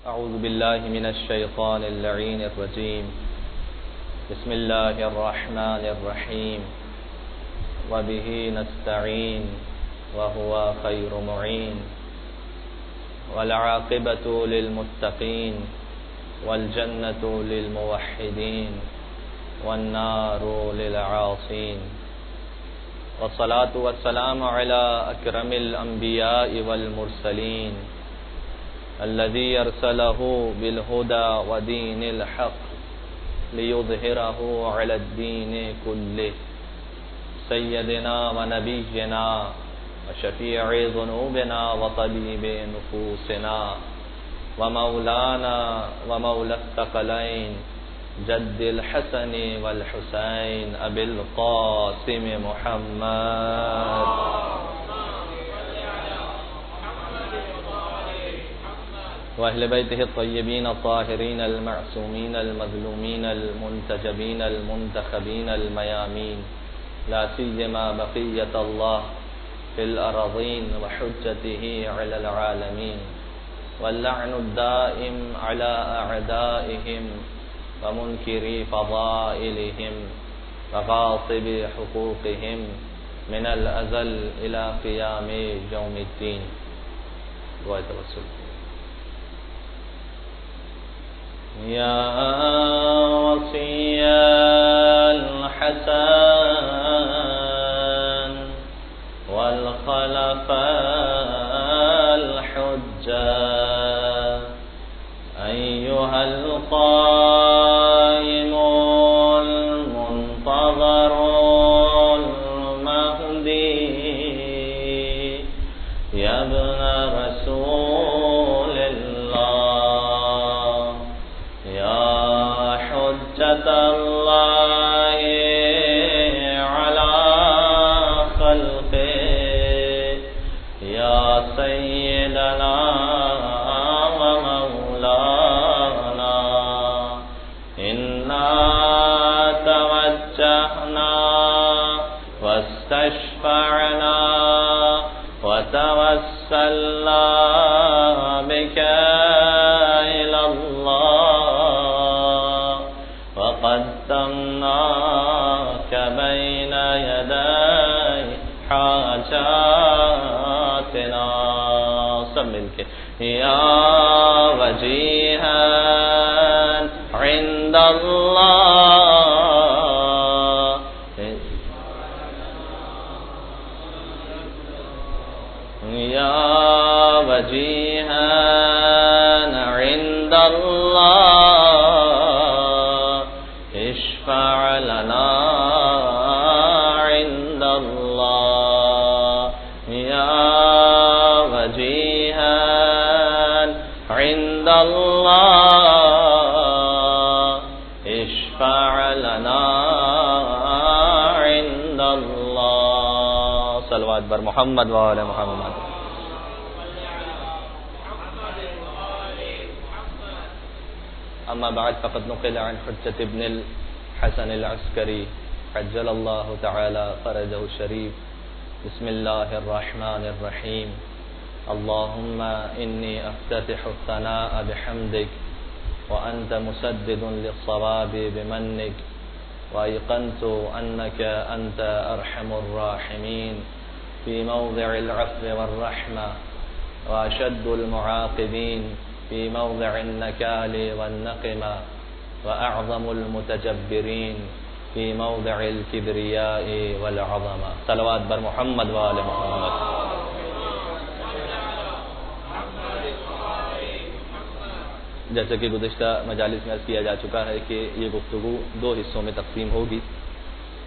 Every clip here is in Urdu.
أعوذ بالله من الشيطان اللعين الرجيم. بسم الله الرحمن الرحيم. وبه نستعين وهو خير معين. والعاقبة للمتقين والجنة للموحدين والنار للعاصين. والصلاة والسلام على أكرم الأنبياء والمرسلين الذي أرسله بالهدى ودين الحق ليظهره على الدين كله سيدنا ونبينا وشفيع ذنوبنا وطبيب نفوسنا ومولانا ومولى الثقلين جد الحسن والحسين أبي القاسم محمد وأهل بيته الطيبين الطاهرين المعصومين المظلومين المنتجبين المنتخبين الميامين لا سيما بقية الله في الأرضين وحجته على العالمين واللعن الدائم على أعدائهم ومنكري فضائلهم وغاصب حقوقهم من الأزل إلى قيام يوم الدين. دعاء توسل. يا وصي الحسن والخلفاء الحجة أيها القائم المنتظر المهدي يا ابن رسول الله يا حجة الله على خلقه يا سيدنا ومولانا إنا توجهنا واستشفعنا وتوسلنا بك إلى الله وقدمناك بين يدي حاجاتنا سب مل کے يا وجيها عند الله يا وجيها عند الله اشفع لنا عند الله يا وجيها عند الله اشفع لنا عند الله. صلوات بر محمد وآل محمد. أما بعد فقد نقل عن حجة ابن الحسن العسكري عجل الله تعالى فرجه الشريف. بسم الله الرحمن الرحيم. اللهم إني أفتتح الثناء بحمدك وأنت مسدد للصواب بمنك وأيقنت أنك أنت أرحم الراحمين في موضع العفو والرحمة وأشد المعاقبين في موضع النكال والنقمة وأعظم المتجبرين في موضع الكبرياء والعظمة. صلوات بر محمد وآل محمد. جیسا کہ گزشتہ مجالس میں عرض کیا جا چکا ہے کہ یہ گفتگو دو حصوں میں تقسیم ہوگی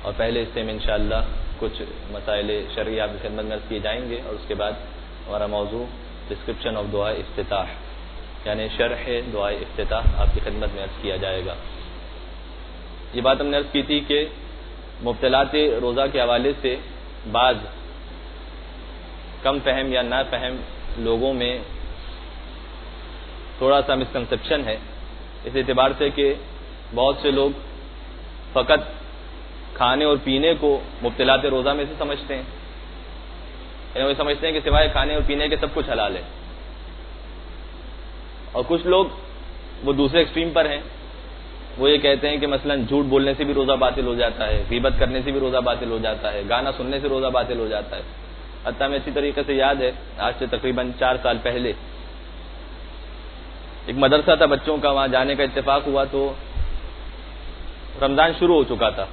اور پہلے حصے میں انشاءاللہ کچھ مسائل شرعی آپ کی خدمت میں عرض کیے جائیں گے اور اس کے بعد ہمارا موضوع ڈسکرپشن آف دعائے افتتاح یعنی شرح دعائے افتتاح آپ کی خدمت میں عرض کیا جائے گا. یہ بات ہم نے عرض کی تھی کہ مبتلات روزہ کے حوالے سے بعض کم فہم یا نہ فہم لوگوں میں تھوڑا سا مسکنسپشن ہے اس اعتبار سے کہ بہت سے لوگ فقط کھانے اور پینے کو مبتلات روزہ میں سے سمجھتے ہیں، یعنی وہ سمجھتے ہیں کہ سوائے کھانے اور پینے کے سب کچھ حلال ہے، اور کچھ لوگ وہ دوسرے ایکسٹریم پر ہیں، وہ یہ کہتے ہیں کہ مثلا جھوٹ بولنے سے بھی روزہ باطل ہو جاتا ہے، غیبت کرنے سے بھی روزہ باطل ہو جاتا ہے، گانا سننے سے روزہ باطل ہو جاتا ہے. حتیٰ میں اچھی طریقے سے یاد ہے، آج سے تقریباً 4 سال پہلے ایک مدرسہ تھا بچوں کا، وہاں جانے کا اتفاق ہوا تو رمضان شروع ہو چکا تھا.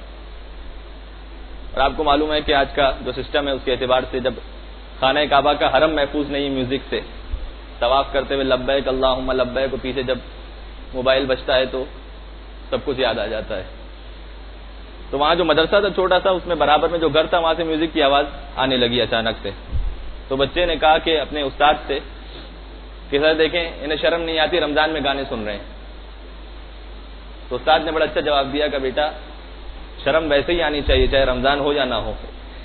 اور آپ کو معلوم ہے کہ آج کا جو سسٹم ہے اس کے اعتبار سے جب خانہ کعبہ کا حرم محفوظ نہیں میوزک سے، طواف کرتے ہوئے لبیک اللہم لبیک کو پیچھے جب موبائل بجتا ہے تو سب کچھ یاد آ جاتا ہے. تو وہاں جو مدرسہ تھا چھوٹا سا، اس میں برابر میں جو گھر تھا وہاں سے میوزک کی آواز آنے لگی اچانک سے. تو بچے نے کہا کہ اپنے استاد سے کہ سر دیکھیں انہیں شرم نہیں آتی، رمضان میں گانے سن رہے ہیں. تو استاد نے بڑا اچھا جواب دیا کہ بیٹا شرم ویسے ہی آنی چاہیے چاہے رمضان ہو یا نہ ہو،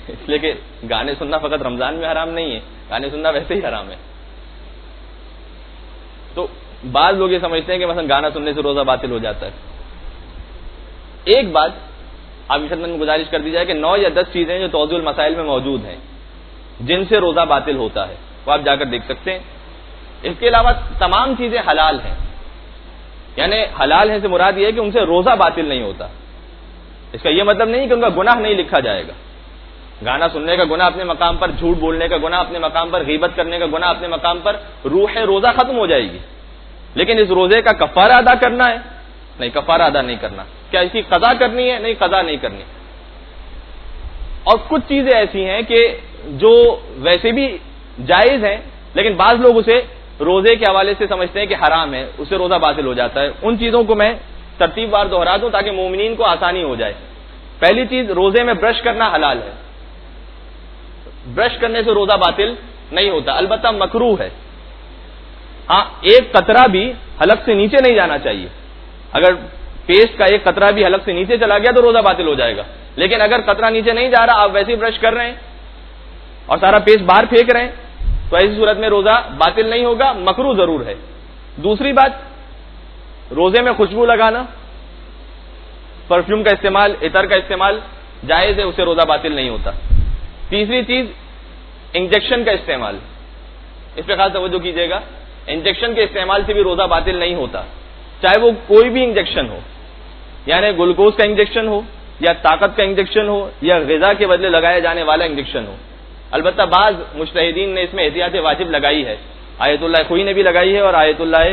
اس لیے کہ گانے سننا فقط رمضان میں حرام نہیں ہے، گانے سننا ویسے ہی حرام ہے. تو بعض لوگ یہ سمجھتے ہیں کہ مثلا گانا سننے سے روزہ باطل ہو جاتا ہے. ایک بات آپ کی خدمت میں گزارش کر دی جائے کہ 9 یا 10 چیزیں جو توضیح المسائل میں موجود ہیں جن سے روزہ باطل ہوتا ہے، وہ آپ جا کر دیکھ سکتے ہیں. اس کے علاوہ تمام چیزیں حلال ہیں، یعنی حلال ہے سے مراد یہ ہے کہ ان سے روزہ باطل نہیں ہوتا. اس کا یہ مطلب نہیں کہ ان کا گناہ نہیں لکھا جائے گا. گانا سننے کا گناہ اپنے مقام پر، جھوٹ بولنے کا گناہ اپنے مقام پر، غیبت کرنے کا گناہ اپنے مقام پر، روح روزہ ختم ہو جائے گی. لیکن اس روزے کا کفارہ ادا کرنا ہے؟ نہیں، کفارہ ادا نہیں کرنا. کیا اس کی قضا کرنی ہے؟ نہیں، قضا نہیں کرنی. اور کچھ چیزیں ایسی ہیں کہ جو ویسے بھی جائز ہیں لیکن بعض لوگ اسے روزے کے حوالے سے سمجھتے ہیں کہ حرام ہے، اس سے روزہ باطل ہو جاتا ہے. ان چیزوں کو میں ترتیب وار دہرا دوں تاکہ مومنین کو آسانی ہو جائے. پہلی چیز، روزے میں برش کرنا حلال ہے. برش کرنے سے روزہ باطل نہیں ہوتا، البتہ مکروہ ہے. ہاں، ایک قطرہ بھی حلق سے نیچے نہیں جانا چاہیے. اگر پیسٹ کا ایک قطرہ بھی حلق سے نیچے چلا گیا تو روزہ باطل ہو جائے گا. لیکن اگر قطرہ نیچے نہیں جا رہا، آپ ویسے ہی برش کر رہے ہیں اور سارا پیسٹ باہر پھینک رہے ہیں تو ایسی صورت میں روزہ باطل نہیں ہوگا، مکروہ ضرور ہے. دوسری بات، روزے میں خوشبو لگانا، پرفیوم کا استعمال، عطر کا استعمال جائز ہے، اس سے روزہ باطل نہیں ہوتا. تیسری چیز، انجیکشن کا استعمال، اس پہ خاص توجہ کیجیے گا. انجیکشن کے استعمال سے بھی روزہ باطل نہیں ہوتا، چاہے وہ کوئی بھی انجیکشن ہو، یعنی گلوکوز کا انجیکشن ہو یا طاقت کا انجیکشن ہو یا غذا کے بدلے لگایا جانے والا انجیکشن ہو. البتہ بعض مجتہدین نے اس میں احتیاط واجب لگائی ہے. آیت اللہ خوئی نے بھی لگائی ہے اور آیت اللہ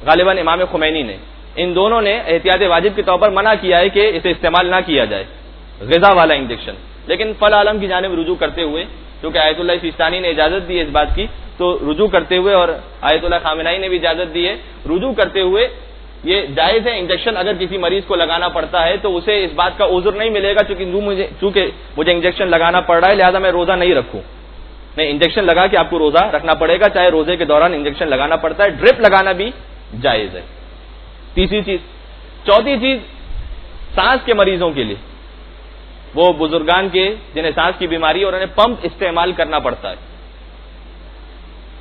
غالباً امام خمینی نے، ان دونوں نے احتیاط واجب کے طور پر منع کیا ہے کہ اسے استعمال نہ کیا جائے، غذا والا انجیکشن. لیکن فل عالم کی جانب رجوع کرتے ہوئے، کیونکہ آیت اللہ سیستانی نے اجازت دی ہے اس بات کی، تو رجوع کرتے ہوئے، اور آیت اللہ خامنائی نے بھی اجازت دی ہے، رجوع کرتے ہوئے یہ جائز ہے. انجیکشن اگر کسی مریض کو لگانا پڑتا ہے تو اسے اس بات کا عذر نہیں ملے گا چونکہ مجھے انجیکشن لگانا پڑ رہا ہے لہذا میں روزہ نہیں رکھوں. نہیں، انجیکشن لگا کے آپ کو روزہ رکھنا پڑے گا، چاہے روزے کے دوران انجیکشن لگانا پڑتا ہے. ڈرپ لگانا بھی جائز ہے. تیسری چیز. چوتھی چیز، سانس کے مریضوں کے لیے، وہ بزرگان کے جنہیں سانس کی بیماری اور انہیں پمپ استعمال کرنا پڑتا ہے.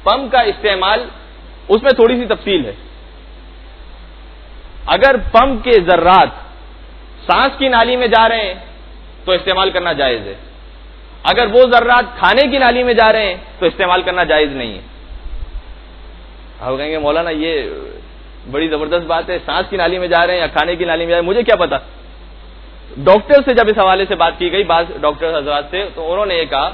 پمپ کا استعمال، اس میں تھوڑی سی تفصیل ہے. اگر پمپ کے ذرات سانس کی نالی میں جا رہے ہیں تو استعمال کرنا جائز ہے. اگر وہ ذرات کھانے کی نالی میں جا رہے ہیں تو استعمال کرنا جائز نہیں ہے. آپ کہیں گے مولانا یہ بڑی زبردست بات ہے، سانس کی نالی میں جا رہے ہیں یا کھانے کی نالی میں جا رہے ہیں، مجھے کیا پتا. ڈاکٹر سے جب اس حوالے سے بات کی گئی بعض ڈاکٹر حضرات سے، تو انہوں نے یہ کہا،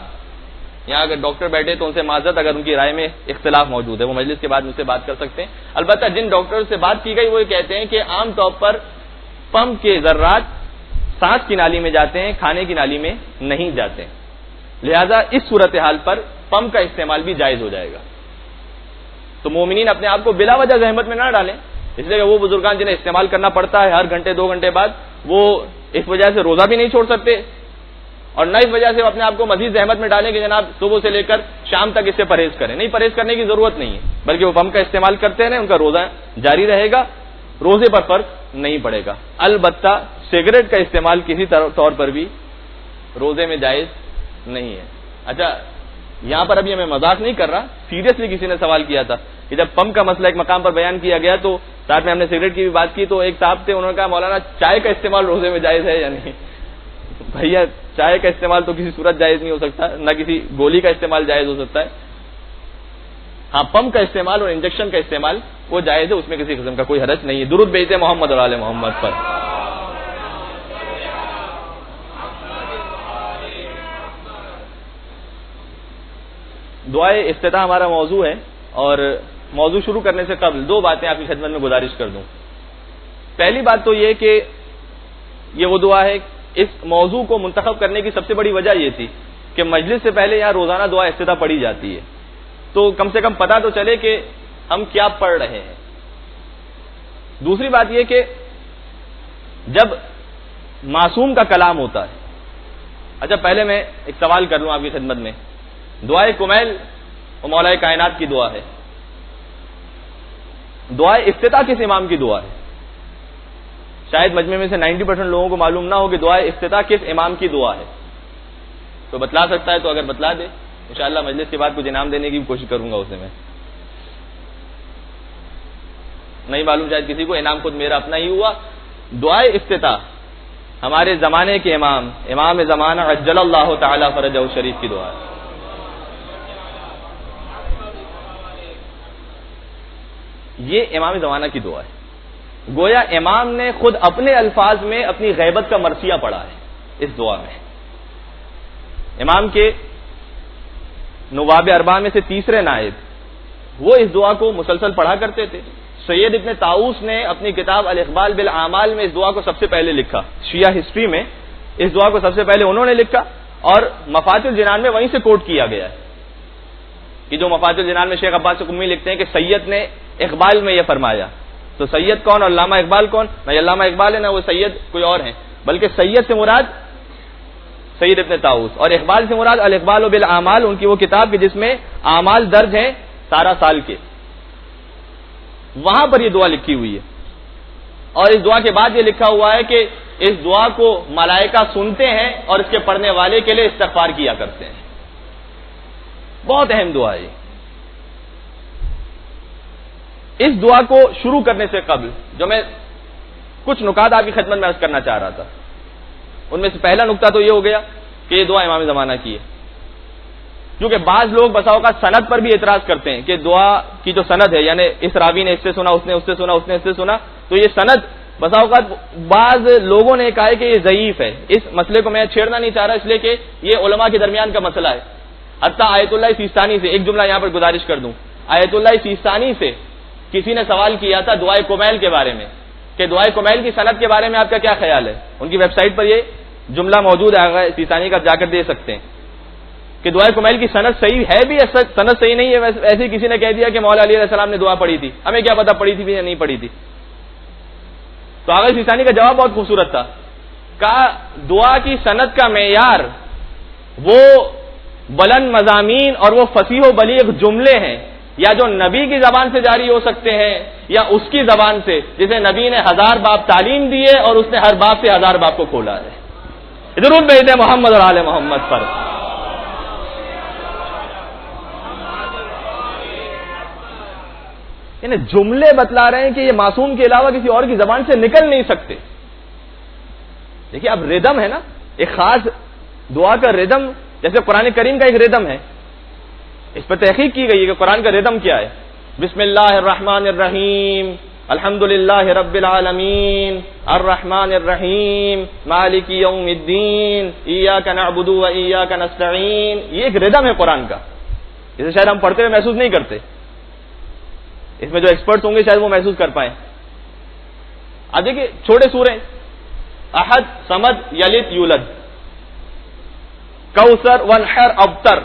یہاں اگر ڈاکٹر بیٹھے تو ان سے معذرت اگر ان کی رائے میں اختلاف موجود ہے، وہ مجلس کے بعد مجھ سے بات کر سکتے ہیں. البتہ جن ڈاکٹر سے بات کی گئی وہ یہ کہتے ہیں کہ عام طور پر پمپ کے ذرات سانس کی نالی میں جاتے ہیں، کھانے کی نالی میں نہیں جاتے ہیں. لہذا اس صورتحال پر پمپ کا استعمال بھی جائز ہو جائے گا. تو مومنین اپنے آپ کو بلا وجہ زحمت میں نہ ڈالیں، اس لیے کہ وہ بزرگان جنہیں استعمال کرنا پڑتا ہے ہر گھنٹے 2 گھنٹے بعد، وہ اس وجہ سے روزہ بھی نہیں چھوڑ سکتے اور نہ اس وجہ سے وہ اپنے آپ کو مزید زحمت میں ڈالیں کہ جناب صبح سے لے کر شام تک اس سے پرہیز کریں. نہیں، پرہیز کرنے کی ضرورت نہیں ہے، بلکہ وہ پمپ کا استعمال کرتے رہیں، ان کا روزہ جاری رہے گا، روزے پر فرق نہیں پڑے گا. البتہ سگریٹ کا استعمال کسی طور پر بھی روزے میں جائز نہیں ہے. اچھا، یہاں پر ابھی میں مذاق نہیں کر رہا، سیریسلی کسی نے سوال کیا تھا کہ جب پمپ کا مسئلہ ایک مقام پر بیان کیا گیا تو ساتھ میں ہم نے سگریٹ کی بھی بات کی، تو ایک صاحب تھے، انہوں نے کہا مولانا چائے کا استعمال روزے میں جائز ہے یا نہیں؟ بھیا چائے کا استعمال تو کسی صورت جائز نہیں ہو سکتا، نہ کسی گولی کا استعمال جائز ہو سکتا ہے. ہاں پمپ کا استعمال اور انجیکشن کا استعمال وہ جائز ہے، اس میں کسی قسم کا کوئی حرج نہیں ہے. درود بھیجتے محمد اور آل محمد پر. دعائے افتتاح ہمارا موضوع ہے، اور موضوع شروع کرنے سے قبل دو باتیں آپ کی خدمت میں گزارش کر دوں. پہلی بات تو یہ کہ یہ وہ دعا ہے، اس موضوع کو منتخب کرنے کی سب سے بڑی وجہ یہ تھی کہ مجلس سے پہلے یہاں روزانہ دعا افتتاح پڑھی جاتی ہے، تو کم سے کم پتہ تو چلے کہ ہم کیا پڑھ رہے ہیں. دوسری بات یہ کہ جب معصوم کا کلام ہوتا ہے. اچھا پہلے میں ایک سوال کر لوں آپ کی خدمت میں. دعائے کمیل وہ مولا کائنات کی دعا ہے. دعائے افتتاح کس امام کی دعا ہے؟ شاید مجمع میں سے 90% لوگوں کو معلوم نہ ہو کہ دعائے افتتاح کس امام کی دعا ہے. تو بتلا سکتا ہے تو اگر بتلا دے انشاءاللہ مجلس کے بعد کچھ انعام دینے کی کوشش کروں گا اسے. میں نہیں معلوم شاید کسی کو، انعام خود میرا اپنا ہی ہوا. دعائے افتتاح ہمارے زمانے کے امام زمانہ عجل اللہ تعالی فرجہ شریف کی دعا ہے. یہ امام زمانہ کی دعا ہے. گویا امام نے خود اپنے الفاظ میں اپنی غیبت کا مرثیہ پڑھا ہے اس دعا میں. امام کے نواب اربعہ میں سے تیسرے نائب وہ اس دعا کو مسلسل پڑھا کرتے تھے. سید ابن طاؤس نے اپنی کتاب الاقبال بالاعمال میں اس دعا کو سب سے پہلے لکھا. شیعہ ہسٹری میں اس دعا کو سب سے پہلے انہوں نے لکھا، اور مفاتح الجنان میں وہیں سے کوٹ کیا گیا ہے کہ جو مفاتح الجنان میں شیخ عباس قمی لکھتے ہیں کہ سید نے اقبال میں یہ فرمایا. تو سید کون اور علامہ اقبال کون؟ نہ علامہ اقبال ہے نہ وہ سید کوئی اور ہیں، بلکہ سید سے مراد سید ابن طاؤس، اور اقبال سے مراد الاقبال بالاعمال، ان کی وہ کتاب کہ جس میں اعمال درج ہیں سارا سال کے. وہاں پر یہ دعا لکھی ہوئی ہے، اور اس دعا کے بعد یہ لکھا ہوا ہے کہ اس دعا کو ملائکہ سنتے ہیں اور اس کے پڑھنے والے کے لیے استغفار کیا کرتے ہیں. بہت اہم دعا ہے. اس دعا کو شروع کرنے سے قبل جو میں کچھ نکات آپ کی خدمت میں عرض کرنا چاہ رہا تھا، ان میں سے پہلا نکتہ تو یہ ہو گیا کہ یہ دعا امام زمانہ کی ہے. کیونکہ بعض لوگ بسا اوقات سند پر بھی اعتراض کرتے ہیں کہ دعا کی جو سند ہے، یعنی اس راوی نے اس سے سنا، اس نے اس سے سنا، اس نے اس سے سنا، تو یہ سند بسا اوقات بعض لوگوں نے کہا ہے کہ یہ ضعیف ہے. اس مسئلے کو میں چھیڑنا نہیں چاہ رہا، اس لیے کہ یہ علماء کے درمیان کا مسئلہ ہے. حتیٰ آیت اللہ سیستانی سے ایک جملہ یہاں پر گزارش کر دوں. آیت اللہ سیستانی سے کسی نے سوال کیا تھا دعائے کمیل کے بارے میں کہ دعائے کمیل کی سند کے بارے میں آپ کا کیا خیال ہے. ان کی ویب سائٹ پر یہ جملہ موجود ہے، سیستانی کا جا کر دے سکتے ہیں کہ دعائے کمیل کی سند صحیح ہے بھی، سند صحیح نہیں ہے. ایسے کسی نے کہہ دیا کہ مولا علی علیہ السلام نے دعا پڑھی تھی، ہمیں کیا پتا پڑھی تھی بھی یا نہیں پڑھی تھی. تو آغا سیستانی کا جواب بہت خوبصورت تھا. کہا دعا کی سند کا معیار وہ بلند مضامین اور وہ فصیح و بلیغ جملے ہیں، یا جو نبی کی زبان سے جاری ہو سکتے ہیں یا اس کی زبان سے جسے نبی نے 1000 باب تعلیم دی ہے اور اس نے ہر باب سے 1000 باب کو کھولا ہے. درود بھیجتے محمد اور آل محمد پر. یعنی جملے بتلا رہے ہیں کہ یہ معصوم کے علاوہ کسی اور کی زبان سے نکل نہیں سکتے. دیکھیے اب ردم ہے نا، ایک خاص دعا کا ردم، جیسے قرآن کریم کا ایک ردم ہے، اس پر تحقیق کی گئی ہے کہ قرآن کا ردم کیا ہے. بسم اللہ الرحمن الرحیم، الحمد للہ رب العالمین، الرحمن الرحیم، مالک یوم الدین، ایاک نعبد و ایاک نستعین. یہ ایک ردم ہے قرآن کا، اسے شاید ہم پڑھتے ہوئے محسوس نہیں کرتے. اس میں جو ایکسپرٹس ہوں گے شاید وہ محسوس کر پائیں. اب دیکھیے چھوٹے سورے، احد، صمد، یلد، یولد، کوثر، ونحر، ابتر.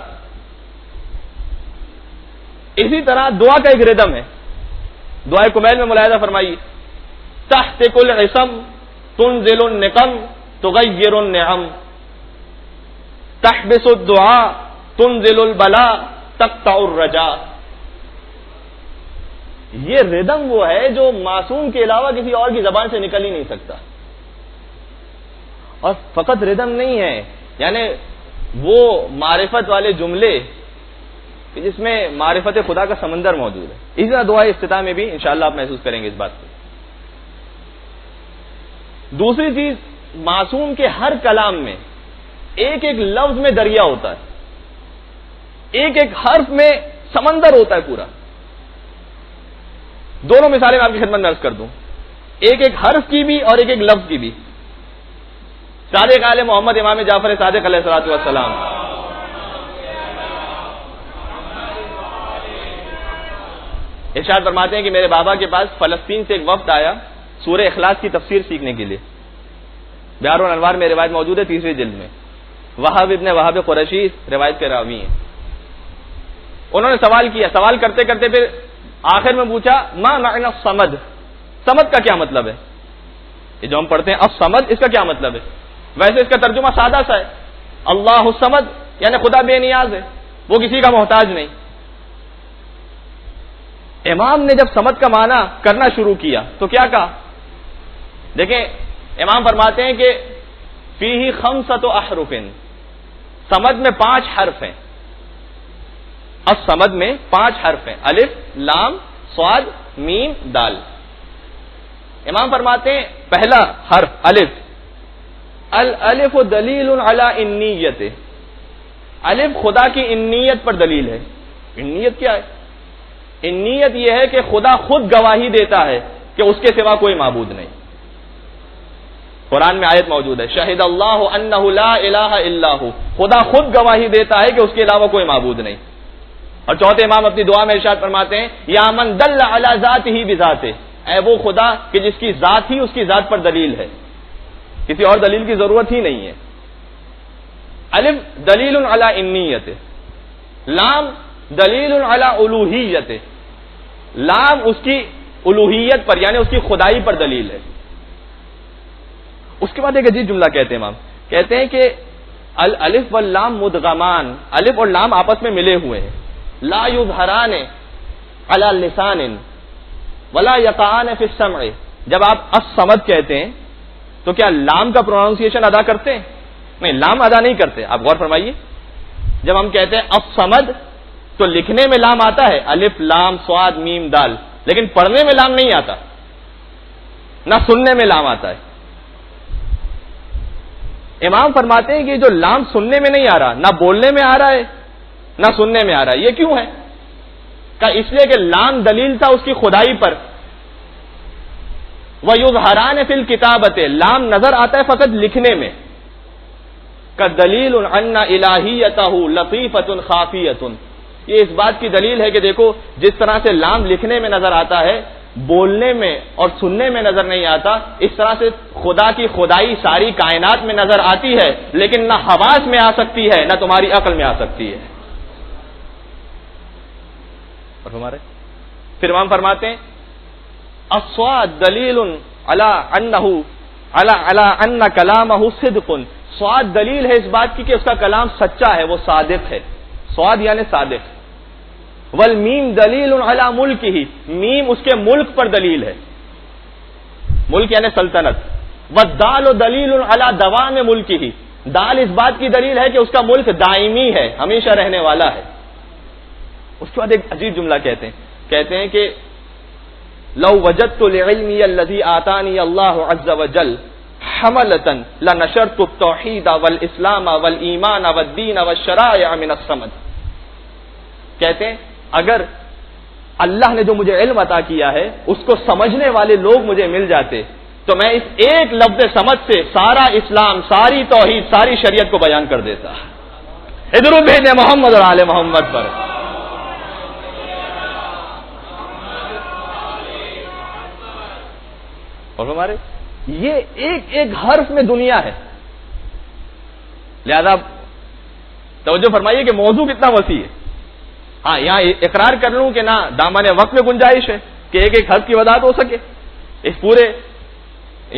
اسی طرح دعا کا ایک ردم ہے. دعائے کمیل میں ملاحظہ فرمائیے، تحت کل عصم تنزل النقم تغیر النعم، تحبس الدعاء تنزل البلاء تقطع الرجاء. یہ ردم وہ ہے جو معصوم کے علاوہ کسی اور کی زبان سے نکل ہی نہیں سکتا. اور فقط ردم نہیں ہے، یعنی وہ معرفت والے جملے جس میں معرفت خدا کا سمندر موجود ہے. اسی طرح دعائے افتتاح میں بھی انشاءاللہ آپ محسوس کریں گے اس بات کو. دوسری چیز، معصوم کے ہر کلام میں ایک ایک لفظ میں دریا ہوتا ہے، ایک ایک حرف میں سمندر ہوتا ہے پورا. دونوں مثالیں میں آپ کی خدمت میں عرض کر دوں, ایک ایک حرف کی بھی اور ایک ایک لفظ کی بھی. صادق آل محمد امام جعفر صادق علیہ الصلوۃ والسلام ارشاد فرماتے ہیں کہ میرے بابا کے پاس فلسطین سے ایک وفد آیا سورہ اخلاص کی تفسیر سیکھنے کے لیے. بہار الانوار میں روایت موجود ہے 3 جلد میں. وہاب ابن وہاب قریشی روایت کے راوی ہیں. انہوں نے سوال کیا, سوال کرتے کرتے پھر آخر میں پوچھا ما معنی الصمد, صمد کا کیا مطلب ہے؟ یہ جو ہم پڑھتے ہیں الصمد, اس کا کیا مطلب ہے؟ ویسے اس کا ترجمہ سادہ سا ہے, اللہ الصمد یعنی خدا بے نیاز ہے, وہ کسی کا محتاج نہیں. امام نے جب صمد کا معنی کرنا شروع کیا تو کیا کہا؟ دیکھیں امام فرماتے ہیں کہ فیہ 5 احرف, صمد میں 5 حرف ہیں. الصمد میں 5 حرف ہیں, الف لام صاد میم دال. امام فرماتے ہیں پہلا حرف الف, الالف دلیل علی انیت, الف خدا کی انیت پر دلیل ہے. انیت کیا ہے؟ انیت یہ ہے کہ خدا خود گواہی دیتا ہے کہ اس کے سوا کوئی معبود نہیں. قرآن میں آیت موجود ہے شہد اللہ انہ لا الہ الا ہو, خدا خود گواہی دیتا ہے کہ اس کے علاوہ کوئی معبود نہیں. اور چوتھے امام اپنی دعا میں ارشاد فرماتے ہیں یا من دل علی ذاتہ بذاتہ, اے وہ خدا کہ جس کی ذات ہی اس کی ذات پر دلیل ہے, کسی اور دلیل کی ضرورت ہی نہیں ہے. الف دلیل علی انیت, لام دلیل علی الوہیت, لام اس کی الوہیت پر یعنی اس کی خدائی پر دلیل ہے. اس کے بعد ایک عجیب جملہ کہتے ہیں امام, کہتے ہیں کہ الالف واللام مدغمان, الف اور لام آپس میں ملے ہوئے ہیں. لا یظہران علی اللسان ولا یقعان فی السمع. جب آپ الصمد کہتے ہیں تو کیا لام کا پروننسیشن ادا کرتے ہیں؟ نہیں, لام ادا نہیں کرتے. آپ غور فرمائیے, جب ہم کہتے ہیں الصمد تو لکھنے میں لام آتا ہے, الف لام صاد میم دال, لیکن پڑھنے میں لام نہیں آتا, نہ سننے میں لام آتا ہے. امام فرماتے ہیں کہ جو لام سننے میں نہیں آ رہا, نہ بولنے میں آ رہا ہے نہ سننے میں آ رہا ہے, یہ کیوں ہے؟ کہ اس لیے کہ لام دلیل تھا اس کی خدائی پر. وَيُظْهَرَانِ فِي الْكِتَابَةِ, لام نظر آتا ہے فقط لکھنے میں. كَدَلِيلٌ أَنَّ إِلَٰهِيَّتَهُ لَطِيفَةٌ خَافِيَةٌ, یہ اس بات کی دلیل ہے کہ دیکھو جس طرح سے لام لکھنے میں نظر آتا ہے بولنے میں اور سننے میں نظر نہیں آتا, اس طرح سے خدا کی خدائی ساری کائنات میں نظر آتی ہے لیکن نہ حواس میں آ سکتی ہے نہ تمہاری عقل میں آ سکتی ہے. اور ہمارے پھر امام فرماتے ہیں الصاد دلیل علی انہ علی ان کلامہ صدق, صاد دلیل ہے اس بات کی کہ اس کا کلام سچا ہے, وہ صادق ہے. صاد یعنی صادق. والمیم دلیل علی ملکہ, میم اس کے ملک پر دلیل ہے, ملک یعنی سلطنت. والدال دلیل علی دوام ملکہ, دال اس بات کی دلیل ہے کہ اس کا ملک دائمی ہے, ہمیشہ رہنے والا ہے. اس کے بعد ایک عجیب جملہ کہتے ہیں کہ لو وجدت لعلمی الذی آتانی اللہ عز وجل حملۃ لنشرت التوحید والاسلام والایمان والدین والشرائع من الصمد. کہتے ہیں اگر اللہ نے جو مجھے علم عطا کیا ہے اس کو سمجھنے والے لوگ مجھے مل جاتے تو میں اس ایک لفظ سمجھ سے سارا اسلام, ساری توحید, ساری شریعت کو بیان کر دیتا. ادھر بھیجے محمد اور آل محمد پر. اور ہمارے یہ ایک ایک حرف میں دنیا ہے. لہذا توجہ فرمائیے کہ موضوع کتنا وسیع ہے. ہاں یہاں اقرار کر لوں کہ نہ دامن وقت میں گنجائش ہے کہ ایک ایک حرف کی وضاحت ہو سکے. اس پورے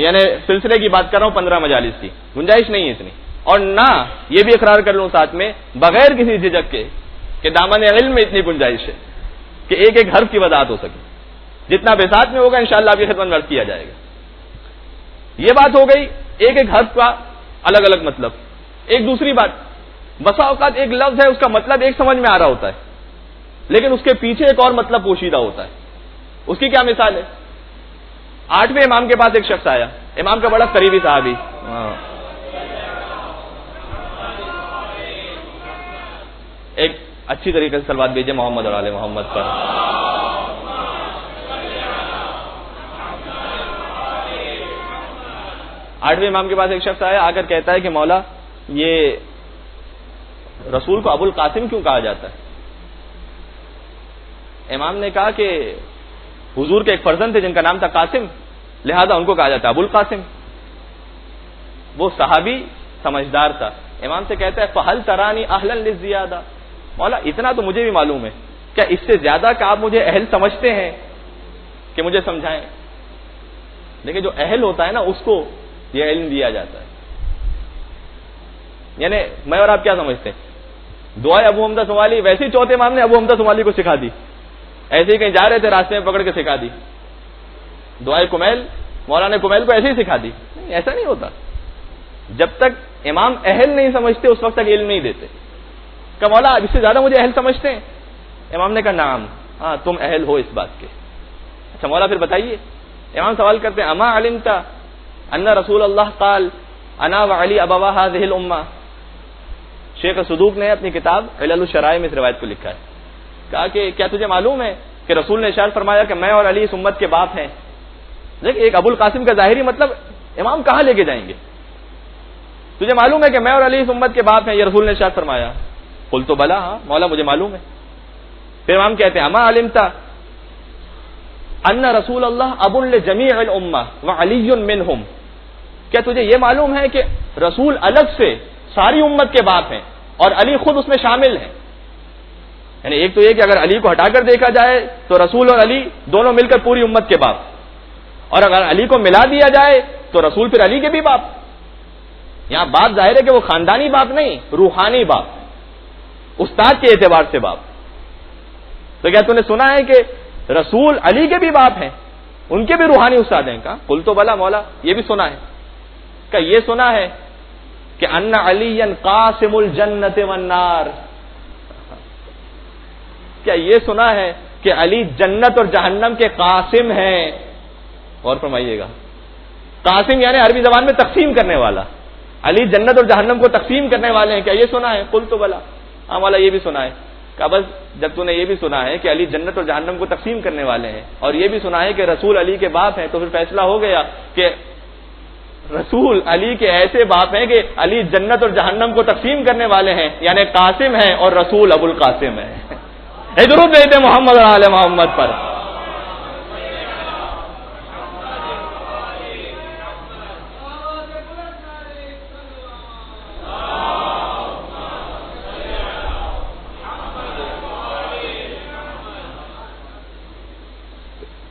یعنی سلسلے کی بات کر رہا ہوں 15 مجالس کی, گنجائش نہیں ہے اتنی. اور نہ یہ بھی اقرار کر لوں ساتھ میں بغیر کسی جھجک کے کہ دامن علم میں اتنی گنجائش ہے کہ ایک ایک حرف کی وضاحت ہو سکے. جتنا بساط میں ہوگا انشاءاللہ آپ کی خدمت میں عرض کیا جائے گا. یہ بات ہو گئی ایک ایک حرف کا الگ الگ مطلب. ایک دوسری بات, بسا اوقات ایک لفظ ہے اس کا مطلب ایک سمجھ میں آ رہا ہوتا ہے لیکن اس کے پیچھے ایک اور مطلب پوشیدہ ہوتا ہے. اس کی کیا مثال ہے؟ 8ویں امام کے پاس ایک شخص آیا, امام کا بڑا قریبی صحابی, ایک اچھی طریقے سے صلوات بھیجیں محمد اور آل محمد پر. آٹھویں امام کے پاس ایک شخص آیا، آ کر کہتا ہے کہ مولا یہ رسول کو ابو القاسم کیوں کہا جاتا ہے؟ امام نے کہا کہ حضور کے ایک فرزند تھے جن کا نام تھا قاسم، لہذا ان کو کہا جاتا ہے ابو القاسم. وہ صحابی سمجھدار تھا. امام سے کہتا ہے فہل ترانی اہلا للزیادہ، مولا اتنا تو مجھے بھی معلوم ہے، کیا اس سے زیادہ کہ آپ مجھے اہل سمجھتے ہیں کہ مجھے سمجھائیں؟ لیکن جو اہل ہوتا ہے نا اس کو یہ علم دیا جاتا ہے. یعنی میں اور آپ کیا سمجھتے ہیں؟ دعائے ابو حمزہ سمالی ویسے ہی چوتھے امام نے ابو حمزہ سمالی کو سکھا دی، ایسے ہی کہیں جا رہے تھے راستے میں پکڑ کے سکھا دی. دعائے کمیل مولانا کمیل کو ایسے ہی سکھا دی؟ نہیں، ایسا نہیں ہوتا. جب تک امام اہل نہیں سمجھتے اس وقت تک علم نہیں دیتے. کہ مولا اس سے زیادہ مجھے اہل سمجھتے ہیں؟ امام نے کہا نعم، ہاں تم اہل ہو اس بات کے. اچھا مولا پھر بتائیے. امام سوال کرتے ہیں اما علمت ان رسول اللہ قال انا وعلی ابوا هذه الامه. شیخ صدوق نے اپنی کتاب علل الشرائع میں اس روایت کو لکھا ہے. کہا کہ کیا تجھے معلوم ہے کہ رسول نے ارشاد فرمایا کہ میں اور علی اس امت کے باپ ہیں. دیکھ ایک ابو القاسم کا ظاہری مطلب امام کہاں لے کے جائیں گے؟ تجھے معلوم ہے کہ میں اور علی اس امت کے باپ ہیں، یہ رسول نے ارشاد فرمایا. قلت بلا، ہاں مولا مجھے معلوم ہے. پھر امام کہتے ہیں اما علمت ان رسول اللہ ابو لجمیع الامہ وعلی منہم. کیا تجھے یہ معلوم ہے کہ رسول الگ سے ساری امت کے باپ ہیں اور علی خود اس میں شامل ہیں؟ یعنی ایک تو یہ کہ اگر علی کو ہٹا کر دیکھا جائے تو رسول اور علی دونوں مل کر پوری امت کے باپ، اور اگر علی کو ملا دیا جائے تو رسول پھر علی کے بھی باپ. یہاں بات ظاہر ہے کہ وہ خاندانی باپ نہیں، روحانی باپ، استاد کے اعتبار سے باپ. تو کیا تم نے سنا ہے کہ رسول علی کے بھی باپ ہیں، ان کے بھی روحانی استاد ہیں؟ کہا قل تو بلا مولا یہ بھی سنا ہے. کہ یہ سنا ہے کہ ان علی قاسم الجنت والنار. کیا یہ سنا ہے کہ علی جنت اور جہنم کے قاسم ہیں؟ اور فرمائیے گا قاسم یعنی عربی زبان میں تقسیم کرنے والا. علی جنت اور جہنم کو تقسیم کرنے والے ہیں. کیا یہ سنا ہے؟ قل تو بلا، ہاں مولا یہ بھی سنا ہے. کہا بس جب تو نے یہ بھی سنا ہے کہ علی جنت اور جہنم کو تقسیم کرنے والے ہیں اور یہ بھی سنا ہے کہ رسول علی کے باپ ہیں، تو پھر فیصلہ ہو گیا کہ رسول علی کے ایسے باپ ہیں کہ علی جنت اور جہنم کو تقسیم کرنے والے ہیں، یعنی قاسم ہیں اور رسول ابو القاسم ہیں. درود بھیجتے محمد اور آل محمد پر.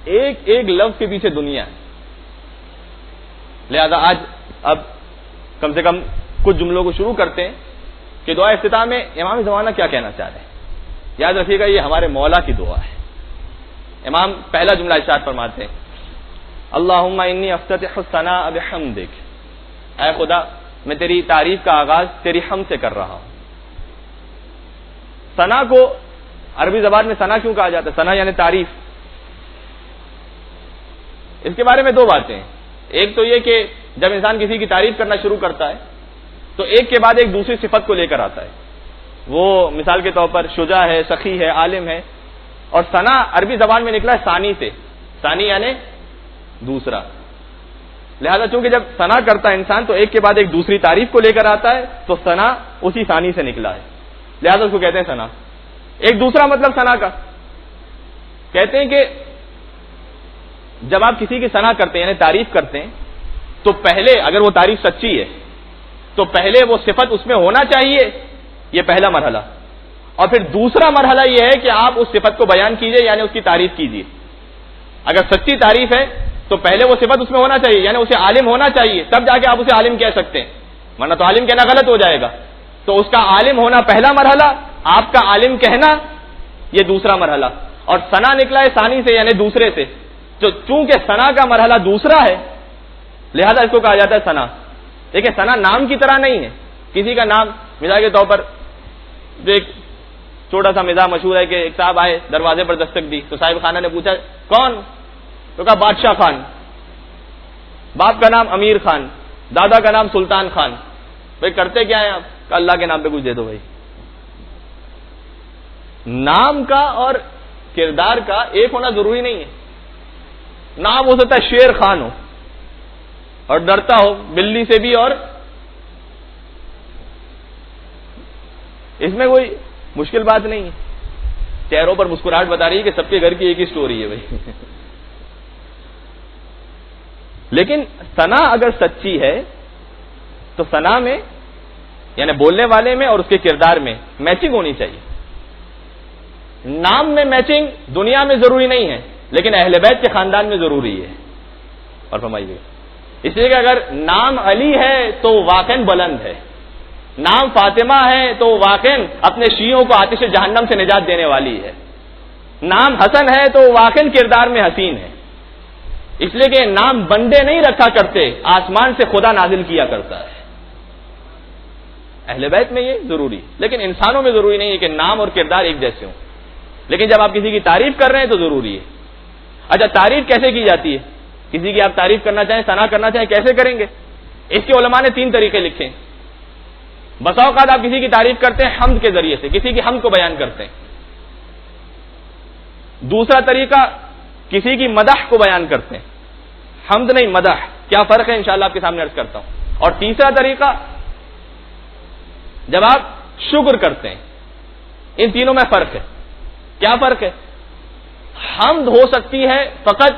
ایک ایک لفظ کے پیچھے دنیا ہے. لہذا آج اب کم سے کم کچھ جملوں کو شروع کرتے ہیں کہ دعا افتتاح میں امام زمانہ کیا کہنا چاہ رہے ہیں. یاد رکھیے گا یہ ہمارے مولا کی دعا ہے. امام پہلا جملہ ارشاد فرماتے ہیں اللہم انی افتتح الثناء بحمدک، اے خدا میں تیری تعریف کا آغاز تیری حمد سے کر رہا ہوں. ثنا کو عربی زبان میں ثنا کیوں کہا جاتا ہے؟ ثنا یعنی تعریف. اس کے بارے میں دو باتیں ہیں. ایک تو یہ کہ جب انسان کسی کی تعریف کرنا شروع کرتا ہے تو ایک کے بعد ایک دوسری صفت کو لے کر آتا ہے. وہ مثال کے طور پر شجاع ہے، سخی ہے، عالم ہے. اور ثنا عربی زبان میں نکلا ہے ثانی سے. ثانی یعنی دوسرا. لہذا چونکہ جب ثنا کرتا ہے انسان تو ایک کے بعد ایک دوسری تعریف کو لے کر آتا ہے، تو ثنا اسی ثانی سے نکلا ہے، لہذا اس کو کہتے ہیں ثنا. ایک دوسرا مطلب ثنا کا کہتے ہیں کہ جب آپ کسی کی ثنا کرتے ہیں یعنی تعریف کرتے ہیں تو پہلے اگر وہ تعریف سچی ہے تو پہلے وہ صفت اس میں ہونا چاہیے، یہ پہلا مرحلہ. اور پھر دوسرا مرحلہ یہ ہے کہ آپ اس صفت کو بیان کیجئے یعنی اس کی تعریف کیجئے. اگر سچی تعریف ہے تو پہلے وہ صفت اس میں ہونا چاہیے یعنی اسے عالم ہونا چاہیے، تب جا کے آپ اسے عالم کہہ سکتے ہیں، ورنہ تو عالم کہنا غلط ہو جائے گا. تو اس کا عالم ہونا پہلا مرحلہ، آپ کا عالم کہنا یہ دوسرا مرحلہ. اور ثنا نکلا ہے ثانی سے یعنی دوسرے سے. تو چونکہ ثنا کا مرحلہ دوسرا ہے لہذا اس کو کہا جاتا ہے ثنا. دیکھیں ثنا نام کی طرح نہیں ہے. کسی کا نام مثال کے طور پر جو ایک چھوٹا سا مزاح مشہور ہے کہ ایک صاحب آئے دروازے پر دستک دی تو صاحب خانہ نے پوچھا کون؟ تو کہا بادشاہ خان. باپ کا نام امیر خان، دادا کا نام سلطان خان. بھائی کرتے کیا ہیں آپ؟ کہ اللہ کے نام پہ کچھ دے دو بھائی. نام کا اور کردار کا ایک ہونا ضروری نہیں ہے. نام ہو سکتا ہے شیر خان ہو اور ڈرتا ہو بلی سے بھی, اور اس میں کوئی مشکل بات نہیں ہے. چہروں پر مسکراہٹ بتا رہی ہے کہ سب کے گھر کی ایک ہی سٹوری ہے بھائی. لیکن ثنا اگر سچی ہے تو ثنا میں یعنی بولنے والے میں اور اس کے کردار میں میچنگ ہونی چاہیے. نام میں میچنگ دنیا میں ضروری نہیں ہے, لیکن اہل بیت کے خاندان میں ضروری ہے. اور فرمائیے, اس لیے کہ اگر نام علی ہے تو واقعاً بلند ہے, نام فاطمہ ہے تو واقعاً اپنے شیعوں کو آتش جہنم سے نجات دینے والی ہے, نام حسن ہے تو واقعاً کردار میں حسین ہے. اس لیے کہ نام بندے نہیں رکھا کرتے, آسمان سے خدا نازل کیا کرتا ہے. اہل بیت میں یہ ضروری, لیکن انسانوں میں ضروری نہیں ہے کہ نام اور کردار ایک جیسے ہوں. لیکن جب آپ کسی کی تعریف کر رہے ہیں تو ضروری ہے. اچھا, تعریف کیسے کی جاتی ہے؟ کسی کی آپ تعریف کرنا چاہیں, ثنا کرنا چاہیں, کیسے کریں گے؟ اس کے علماء نے 3 طریقے لکھے. بسا اوقات آپ کسی کی تعریف کرتے ہیں حمد کے ذریعے سے, کسی کی حمد کو بیان کرتے ہیں. دوسرا طریقہ کسی کی مدح کو بیان کرتے ہیں, حمد نہیں مدح. کیا فرق ہے انشاءاللہ آپ کے سامنے عرض کرتا ہوں. اور تیسرا طریقہ جب آپ شکر کرتے ہیں. ان تینوں میں فرق ہے. کیا فرق ہے؟ حمد ہو سکتی ہے فقط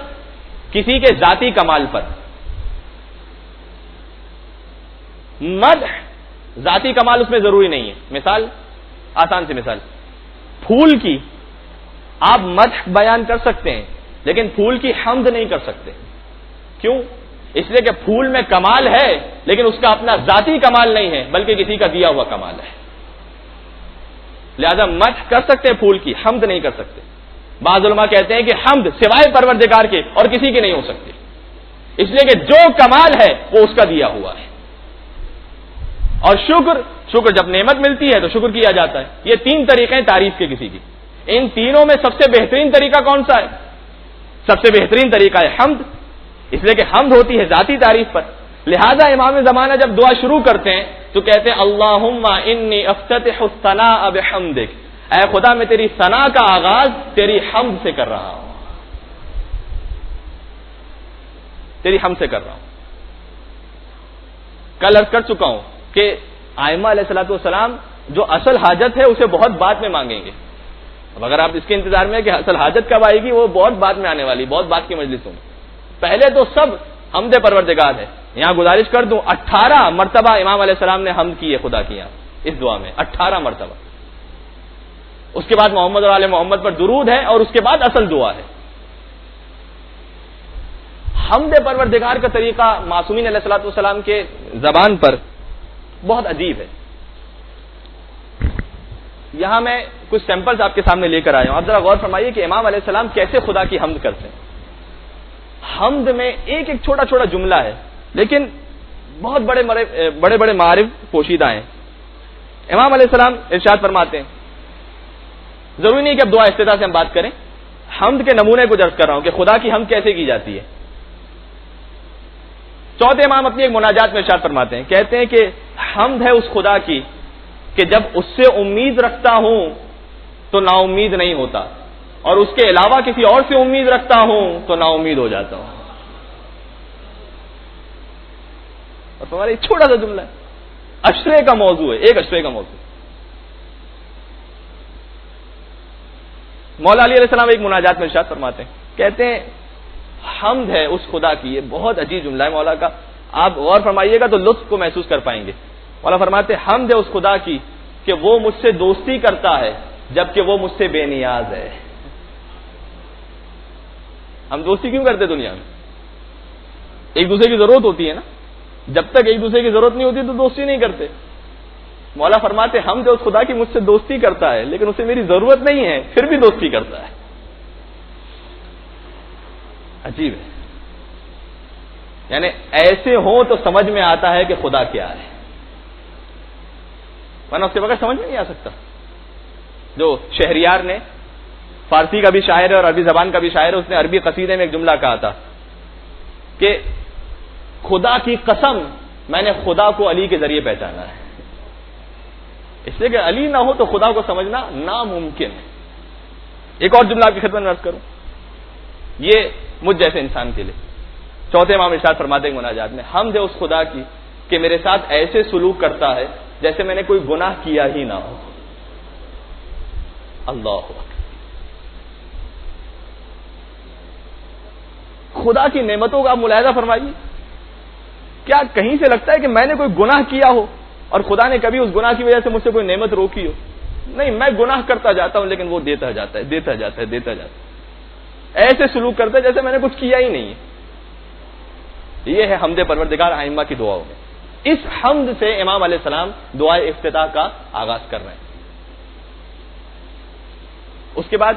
کسی کے ذاتی کمال پر, مدح ذاتی کمال اس میں ضروری نہیں ہے. مثال, آسان سی مثال, پھول کی آپ مدح بیان کر سکتے ہیں لیکن پھول کی حمد نہیں کر سکتے. کیوں؟ اس لیے کہ پھول میں کمال ہے لیکن اس کا اپنا ذاتی کمال نہیں ہے بلکہ کسی کا دیا ہوا کمال ہے. لہذا مدح کر سکتے ہیں پھول کی, حمد نہیں کر سکتے. بعض علماء کہتے ہیں کہ حمد سوائے پروردگار کے اور کسی کی نہیں ہو سکتی, اس لیے کہ جو کمال ہے وہ اس کا دیا ہوا ہے. اور شکر جب نعمت ملتی ہے تو شکر کیا جاتا ہے. یہ 3 طریقے ہیں تعریف کے کسی کی. ان تینوں میں سب سے بہترین طریقہ کون سا ہے؟ سب سے بہترین طریقہ ہے حمد, اس لیے کہ حمد ہوتی ہے ذاتی تعریف پر. لہذا امام زمانہ جب دعا شروع کرتے ہیں تو کہتے ہیں اللہم انی افتتح الثناء بحمدک, اے خدا میں تیری ثنا کا آغاز تیری حمد سے کر رہا ہوں, تیری حمد سے کر رہا ہوں. کل عرض کر چکا ہوں کہ ائمہ علیہ الصلوۃ والسلام جو اصل حاجت ہے اسے بہت بعد میں مانگیں گے. اب اگر آپ اس کے انتظار میں کہ اصل حاجت کب آئے گی, وہ بہت بعد میں آنے والی, بہت بعد کی مجلسوں میں. پہلے تو سب حمد پروردگار ہے. یہاں گزارش کر دوں 18 مرتبہ امام علیہ السلام نے حمد کی ہے خدا کی یہاں اس دعا میں, 18 مرتبہ. اس کے بعد محمد اور آل محمد پر درود ہے اور اس کے بعد اصل دعا ہے. حمد پروردگار کا طریقہ معصومین علیہ الصلوۃ والسلام کے زبان پر بہت عجیب ہے. یہاں میں کچھ سیمپلز آپ کے سامنے لے کر آیا ہوں. آپ ذرا غور فرمائیے کہ امام علیہ السلام کیسے خدا کی حمد کرتے ہیں. حمد میں ایک ایک چھوٹا چھوٹا جملہ ہے لیکن بہت بڑے بڑے معارف پوشیدہ ہیں. امام علیہ السلام ارشاد فرماتے ہیں, ضروری نہیں کہ اب دعا استفتاح سے ہم بات کریں, حمد کے نمونے کو درج کر رہا ہوں کہ خدا کی حمد کیسے کی جاتی ہے. چوتھے امام اپنی ایک مناجات میں ارشاد فرماتے ہیں, کہتے ہیں کہ حمد ہے اس خدا کی کہ جب اس سے امید رکھتا ہوں تو نا امید نہیں ہوتا, اور اس کے علاوہ کسی اور سے امید رکھتا ہوں تو نا امید ہو جاتا ہوں. اور تمہارا ایک چھوٹا سا جملہ ہے, اشرے کا موضوع ہے, ایک اشرے کا موضوع. مولا علی علیہ السلام ایک مناجات میں ارشاد فرماتے ہیں, کہتے ہیں حمد ہے اس خدا کی, یہ بہت عجیب جملہ ہے مولا کا, آپ غور فرمائیے گا تو لطف کو محسوس کر پائیں گے. مولا فرماتے ہیں حمد ہے اس خدا کی کہ وہ مجھ سے دوستی کرتا ہے جبکہ وہ مجھ سے بے نیاز ہے. ہم دوستی کیوں کرتے دنیا میں؟ ایک دوسرے کی ضرورت ہوتی ہے نا, جب تک ایک دوسرے کی ضرورت نہیں ہوتی تو دوستی نہیں کرتے. مولا فرماتے ہم جو اس خدا کی مجھ سے دوستی کرتا ہے لیکن اسے میری ضرورت نہیں ہے پھر بھی دوستی کرتا ہے. عجیب ہے. یعنی ایسے ہوں تو سمجھ میں آتا ہے کہ خدا کیا ہے, ورنہ اس کے بغیر سمجھ میں نہیں آ سکتا. جو شہریار نے, فارسی کا بھی شاعر ہے اور عربی زبان کا بھی شاعر ہے, اس نے عربی قصیدے میں ایک جملہ کہا تھا کہ خدا کی قسم میں نے خدا کو علی کے ذریعے پہچانا ہے. اس لیے کہ علی نہ ہو تو خدا کو سمجھنا ناممکن ہے. ایک اور جملہ آپ کی خدمت میں عرض کروں، یہ مجھ جیسے انسان کے لیے چوتھے امام ارشاد فرماتے ہیں مناجات میں، حمد ہے اس خدا کی کہ میرے ساتھ ایسے سلوک کرتا ہے جیسے میں نے کوئی گناہ کیا ہی نہ ہو. اللہ اکبر. خدا کی نعمتوں کا آپ ملاحظہ فرمائیے، کیا کہیں سے لگتا ہے کہ میں نے کوئی گناہ کیا ہو اور خدا نے کبھی اس گناہ کی وجہ سے مجھ سے کوئی نعمت روکی ہو؟ نہیں، میں گناہ کرتا جاتا ہوں لیکن وہ دیتا جاتا ہے، دیتا جاتا ہے، دیتا جاتا ہے. ایسے سلوک کرتا ہے جیسے میں نے کچھ کیا ہی نہیں ہے. یہ ہے حمد پروردگار ائمہ کی دعاؤں میں. اس حمد سے امام علیہ السلام دعائے افتتاح کا آغاز کر رہے ہیں. اس کے بعد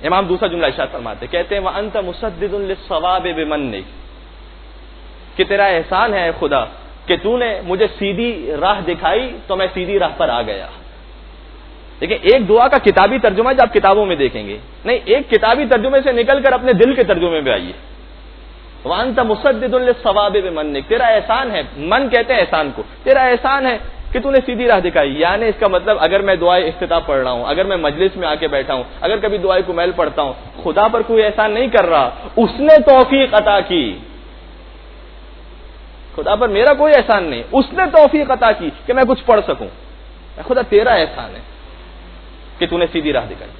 امام دوسرا جملہ ارشاد فرماتے کہتے ہیں وَأَنْتَ مُسَدِّدٌ لِلصَّوَابِ بِمَنِّكَ، کہ تیرا احسان ہے خدا کہ تو نے مجھے سیدھی راہ دکھائی تو میں سیدھی راہ پر آ گیا. لیکن ایک دعا کا کتابی ترجمہ جو آپ کتابوں میں دیکھیں گے، نہیں، ایک کتابی ترجمے سے نکل کر اپنے دل کے ترجمے میں آئیے. وَأَنْتَ مُسَدِّدٌ لِلصَّوَابِ بِمَنِّكَ، تیرا احسان ہے، من کہتے ہیں احسان کو، تیرا احسان ہے کہ تو نے سیدھی راہ دکھائی. یعنی اس کا مطلب اگر میں دعائے افتتاح پڑھ رہا ہوں، اگر میں مجلس میں آ کے بیٹھا ہوں، اگر کبھی دعائے کمیل پڑھتا ہوں، خدا پر کوئی احسان نہیں کر رہا، اس نے توفیق عطا کی. خدا پر میرا کوئی احسان نہیں، اس نے توفیق عطا کی کہ میں کچھ پڑھ سکوں. خدا تیرا احسان ہے کہ تو نے سیدھی راہ دکھائی.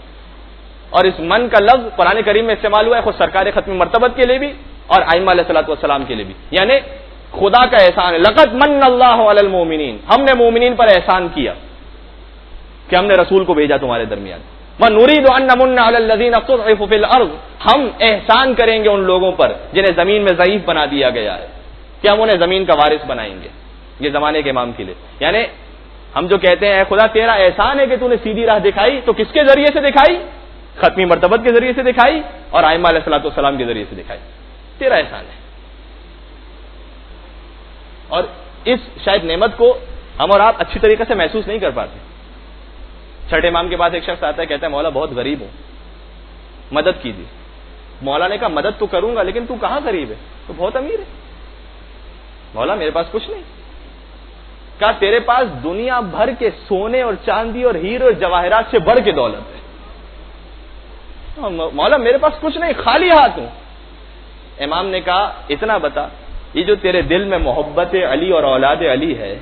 اور اس من کا لفظ قرآن کریم میں استعمال ہوا ہے خود سرکار ختم مرتبت کے لیے بھی اور ائمہ علیہ الصلوۃ والسلام کے لیے بھی. یعنی خدا کا احسان ہے، لقد من اللہ علی المؤمنین، ہم نے مومنین پر احسان کیا کہ ہم نے رسول کو بھیجا تمہارے درمیان. وَنُرِيدُ أَن نَّمُنَّ عَلَى الَّذِينَ اسْتُضْعِفُوا فِي الْأَرْضِ، ہم احسان کریں گے ان لوگوں پر جنہیں زمین میں ضعیف بنا دیا گیا ہے کہ ہم انہیں زمین کا وارث بنائیں گے. یہ زمانے کے امام کے لیے. یعنی ہم جو کہتے ہیں اے خدا تیرا احسان ہے کہ تو نے سیدھی راہ دکھائی، تو کس کے ذریعے سے دکھائی؟ ختمی مرتبت کے ذریعے سے دکھائی اور ائمہ علیہ الصلوۃ والسلام کے ذریعے سے دکھائی. تیرا احسان ہے. اور اس شاید نعمت کو ہم اور آپ اچھی طریقے سے محسوس نہیں کر پاتے. چھٹے امام کے بعد ایک شخص آتا ہے کہتا ہے مولا بہت غریب ہوں، مدد کیجیے. مولا نے کہا مدد تو کروں گا لیکن تو کہاں غریب ہے؟ تو بہت امیر ہے. مولا میرے پاس کچھ نہیں. کہا تیرے پاس دنیا بھر کے سونے اور چاندی اور ہیرے اور جواہرات سے بڑھ کے دولت ہے. مولا میرے پاس کچھ نہیں، خالی ہاتھ ہوں. امام نے کہا اتنا بتا، یہ جو تیرے دل میں محبت علی اور اولاد علی ہے،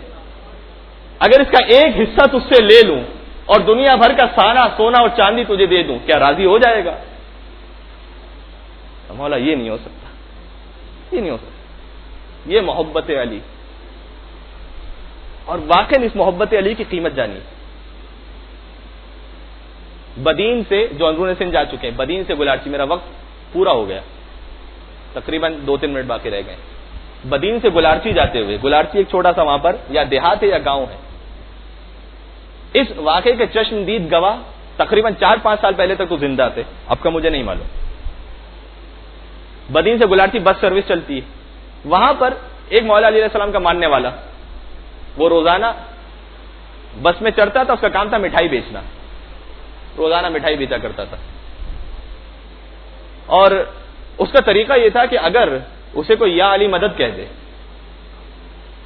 اگر اس کا ایک حصہ تجھ سے لے لوں اور دنیا بھر کا سارا سونا اور چاندی تجھے دے دوں، کیا راضی ہو جائے گا؟ مولا یہ نہیں ہو سکتا، یہ نہیں ہو سکتا. یہ محبت علی. اور واقعی اس محبت علی کی قیمت جانی. بدین سے جو اندرون سندھ جا چکے ہیں، بدین سے گلارچی، میرا وقت پورا ہو گیا، تقریباً 2-3 منٹ باقی رہ گئے. بدین سے گلارچی جاتے ہوئے، گلارچی ایک چھوٹا سا وہاں پر یا دیہات ہے یا گاؤں ہے. اس واقعے کے چشمدید گواہ تقریباً 4-5 سال پہلے تک تو زندہ تھے، اب کا مجھے نہیں معلوم. بدین سے گلارچی بس سروس چلتی ہے. وہاں پر ایک مولا علی علیہ السلام کا ماننے والا، وہ روزانہ بس میں چڑھتا تھا. اس کا کام تھا مٹھائی بیچنا، روزانہ مٹھائی بیچا کرتا تھا. اور اس کا طریقہ یہ تھا کہ اگر اسے کوئی یا علی مدد کہہ دے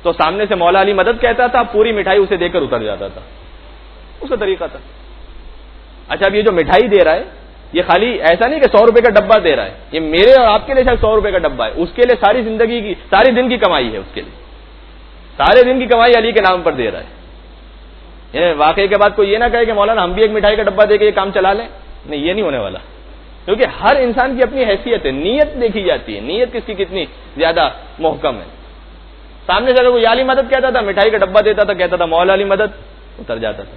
تو سامنے سے مولا علی مدد کہتا تھا، پوری مٹھائی اسے دے کر اتر جاتا تھا. اس کا طریقہ تھا. اچھا اب یہ جو مٹھائی دے رہا ہے یہ خالی ایسا نہیں کہ 100 روپے کا ڈبہ دے رہا ہے، یہ میرے اور آپ کے لیے شاید 100 روپے کا ڈبہ ہے. اس کے لیے ساری زندگی کی، سارے دن کی کمائی ہے. اس کے لیے سارے دن کی کمائی علی کے نام پر دے رہا ہے. واقعے کے بعد کوئی یہ نہ کہے کہ مولانا ہم بھی ایک مٹھائی کا ڈبہ دے کے یہ کام چلا لیں. نہیں، یہ نہیں ہونے والا. کیونکہ ہر انسان کی اپنی حیثیت ہے، نیت دیکھی جاتی ہے، نیت کس کی کتنی زیادہ محکم ہے. سامنے سے اگر کوئی علی مدد کہتا تھا، مٹھائی کا ڈبہ دیتا تھا، کہتا تھا مولا علی مدد، اتر جاتا تھا.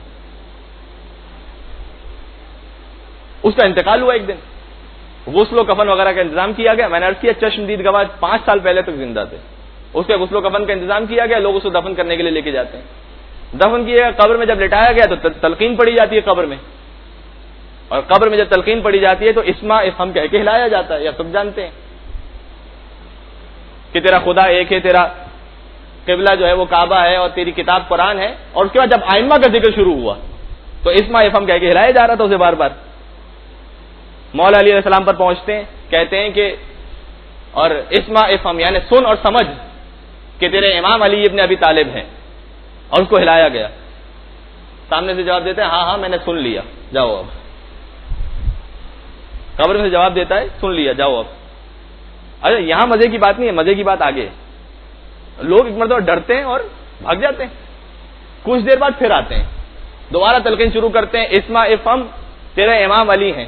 اس کا انتقال ہوا ایک دن، غسل و کفن وغیرہ کا انتظام کیا گیا. میں نے عرض کیا چشمدید گواہ 5 سال پہلے تک زندہ تھے. اس کے غسل و کفن کا انتظام کیا گیا، لوگ اس کو دفن کرنے کے لیے لے کے جاتے ہیں. دفن کیے گیا، قبر میں جب لٹایا گیا تو تلقین پڑی جاتی ہے قبر میں. اور قبر میں جب تلقین پڑی جاتی ہے تو اسما افہم کہہ کے ہلایا جاتا ہے. یا سب جانتے ہیں کہ تیرا خدا ایک ہے، تیرا قبلہ جو ہے وہ کعبہ ہے اور تیری کتاب قرآن ہے. اور اس کے بعد جب ائمہ کا ذکر شروع ہوا تو اسما افہم کہہ کے ہلایا جا رہا تھا اسے بار بار. مولا علی علیہ السلام پر پہنچتے ہیں، کہتے ہیں کہ اور اسما افہم یعنی سن اور سمجھ کہ تیرے امام علی ابن ابی طالب ہیں. اور اس کو ہلایا گیا. سامنے سے جواب دیتے ہیں ہاں ہاں میں نے سن لیا، جاؤ اب. قبر میں سے جواب دیتا ہے سن لیا جاؤ اب. ارے یہاں مزے کی بات نہیں ہے, مزے کی بات آگے. لوگ ایک مرتبہ ڈرتے ہیں اور بھاگ جاتے ہیں, کچھ دیر بعد پھر آتے ہیں, دوبارہ تلقین شروع کرتے ہیں, اسما افہم تیرے امام علی ہیں.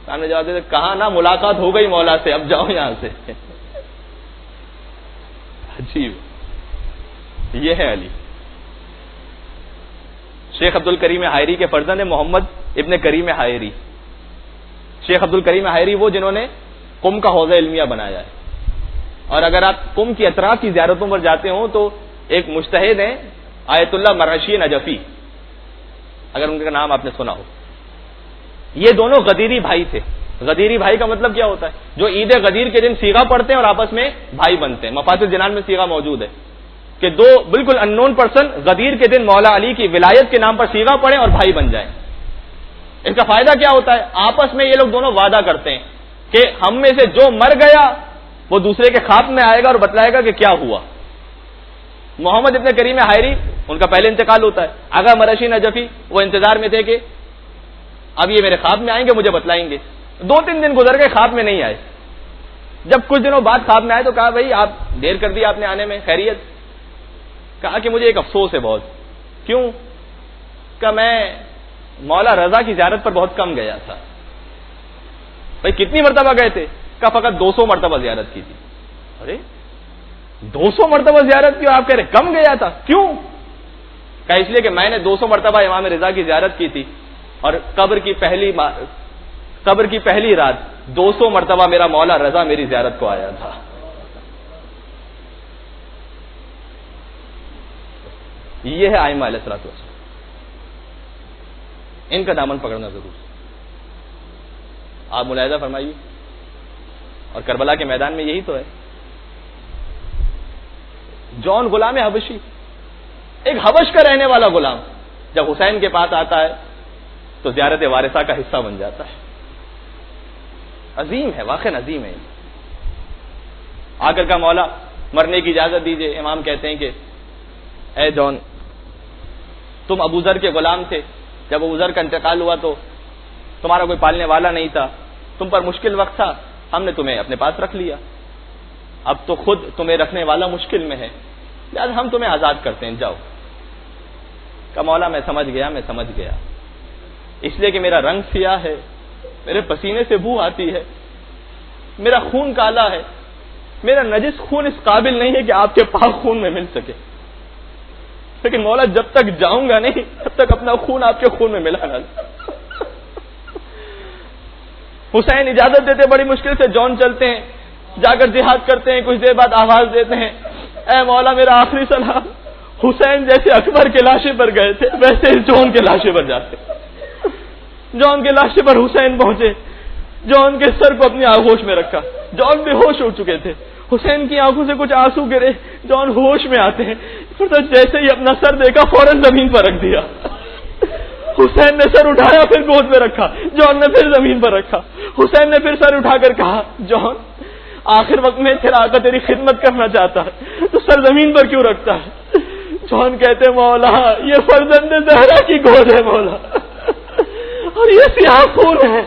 سامنے جواب دیتے کہاں نا ملاقات ہو گئی مولا سے, اب جاؤ یہاں سے. عجیب, یہ ہے علی. شیخ عبد الکریم حائری کے فرزند محمد ابن کریم حائری. شیخ عبد الکریم حائری وہ جنہوں نے قم کا حوضہ علمیہ بنایا ہے. اور اگر آپ قم کی اطراف کی زیارتوں پر جاتے ہوں تو ایک مجتہد ہیں آیت اللہ مرعشی نجفی, اگر ان کا نام آپ نے سنا ہو. یہ دونوں غدیری بھائی تھے. غدیری بھائی کا مطلب کیا ہوتا ہے؟ جو عید غدیر کے دن سیغہ پڑھتے ہیں اور آپس میں بھائی بنتے ہیں. مفاتیح جنان میں سیغہ موجود ہے کہ دو بالکل ان نون پرسن غدیر کے دن مولا علی کی ولایت کے نام پر سیغہ پڑھیں اور بھائی بن جائیں. اس کا فائدہ کیا ہوتا ہے؟ آپس میں یہ لوگ دونوں وعدہ کرتے ہیں کہ ہم میں سے جو مر گیا وہ دوسرے کے خواب میں آئے گا اور بتلائے گا کہ کیا ہوا. محمد ابن کریم حائری ان کا پہلے انتقال ہوتا ہے. آغا مرعشی نجفی وہ انتظار میں تھے کہ اب یہ میرے خواب میں آئیں گے, مجھے بتلائیں گے. 2-3 دن گزر گئے, خواب میں نہیں آئے. جب کچھ دنوں بعد خواب میں آئے تو کہا بھائی آپ دیر کر دی آپ نے آنے میں, خیریت؟ کہا کہ مجھے ایک افسوس ہے بہت. کیوں؟ کہ میں مولا رضا کی زیارت پر بہت کم گیا تھا. بھائی کتنی مرتبہ گئے تھے؟ کہا فقط 200 مرتبہ زیارت کی تھی. ارے 200 مرتبہ زیارت کی آپ کہہ رہے کم گیا تھا, کیوں؟ کہا اس لیے کہ میں نے 200 مرتبہ امام رضا کی زیارت کی تھی اور قبر کی پہلی رات 200 مرتبہ میرا مولا رضا میری زیارت کو آیا تھا. یہ ہے ائمہ علیہ الصلوۃ والسلام. ان کا دامن پکڑنا ضرور. آپ ملاحظہ فرمائیے, اور کربلا کے میدان میں یہی تو ہے. جون غلام حبشی, ایک حبش کا رہنے والا غلام, جب حسین کے پاس آتا ہے تو زیارت وارثہ کا حصہ بن جاتا ہے. عظیم ہے, واقعی عظیم ہے. آ کر کا مولا مرنے کی اجازت دیجئے. امام کہتے ہیں کہ اے جون, تم ابو ذر کے غلام تھے, جب ابو ذر کا انتقال ہوا تو تمہارا کوئی پالنے والا نہیں تھا, تم پر مشکل وقت تھا, ہم نے تمہیں اپنے پاس رکھ لیا. اب تو خود تمہیں رکھنے والا مشکل میں ہے, لہذا ہم تمہیں آزاد کرتے ہیں, جاؤ. کہ مولا میں سمجھ گیا, اس لیے کہ میرا رنگ سیاہ ہے, میرے پسینے سے بو آتی ہے, میرا خون کالا ہے, میرا نجس خون اس قابل نہیں ہے کہ آپ کے پاک خون میں مل سکے. لیکن مولا جب تک جاؤں گا نہیں تب تک اپنا خون آپ کے خون میں ملا نہ. حسین اجازت دیتے, بڑی مشکل سے جون چلتے ہیں, جا کر جہاد کرتے ہیں. کچھ دیر بعد آواز دیتے ہیں اے مولا میرا آخری سلام. حسین جیسے اکبر کے لاشے پر گئے تھے ویسے جون کے لاشے پر جاتے. جون کے لاشے پر حسین پہنچے, جون کے سر کو اپنی آغوش میں رکھا. جون بے ہوش ہو چکے تھے, حسین کی آنکھوں سے کچھ آنسو گرے, جون ہوش میں آتے ہیں. جیسے ہی اپنا سر دیکھا فوراً زمین پر رکھ دیا. حسین نے سر اٹھایا, پھر گود میں رکھا, جون نے پھر زمین پر رکھا. حسین نے پھر سر اٹھا کر کہا جون آخر وقت میں تیرا آقا تیری خدمت کرنا چاہتا ہے تو سر زمین پر کیوں رکھتا ہے؟ جون کہتے مولا یہ فرزند زہرا کی گود ہے مولا, اور یہ سیاہ خون ہے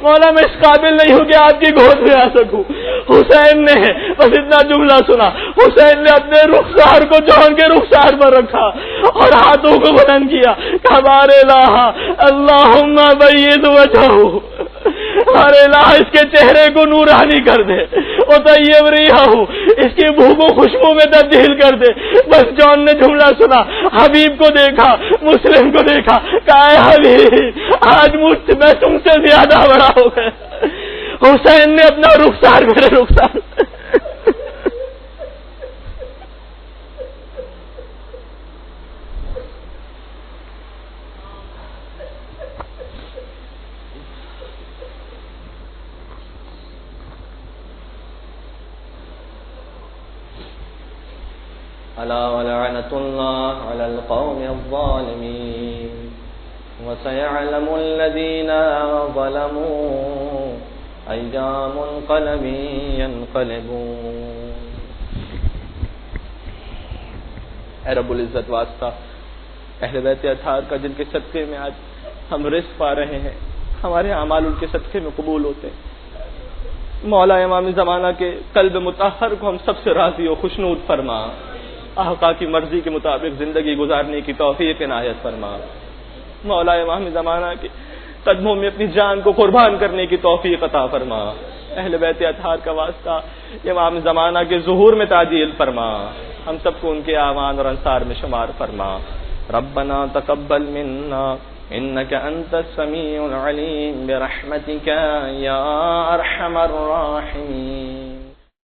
مولا, میں اس قابل نہیں ہوں کہ آپ کی گود میں آ سکوں. حسین نے بس اتنا جملہ سنا, حسین نے اپنے رخسار کو جون کے رخسار پر رکھا اور ہاتھوں کو بلند کیا, کہا بار الہ اللہم بید وجہہ, ارے الہ اس کے چہرے کو نورانی کر دے, وطیب ریحہ اس کی بو کو خوشبو میں تبدیل کر دے. بس جون نے جملہ سنا, حبیب کو دیکھا, مسلم کو دیکھا, کہا اے حبیب آج مجھ میں تم سے زیادہ بڑا ہو گیا. حسین نے اپنا رخسار میرے رخسار ألا ولعنة الله على القوم الظالمين وسيعلم الذين ظلموا أي منقلب ينقلبون. اے رب العزت واسطہ اہل بیت اطہار کا جن کے صدقے میں آج ہم رزق پا رہے ہیں, ہمارے اعمال ان کے صدقے میں قبول ہوتے ہیں. مولا امام زمانہ کے قلب مطہر کو ہم سب سے راضی و خوشنود فرما، آقا کی مرضی کے مطابق زندگی گزارنے کی توفیق عنایت فرما، مولا امام زمانہ کے قدموں میں اپنی جان کو قربان کرنے کی توفیق عطا فرما، اہل بیت اطہار کا واسطہ امام زمانہ کے ظہور میں تعجیل فرما، ہم سب کو ان کے اعوان اور انصار میں شمار فرما۔ ربنا تقبل منا انك انت السميع العليم برحمتك يا ارحم الراحمين۔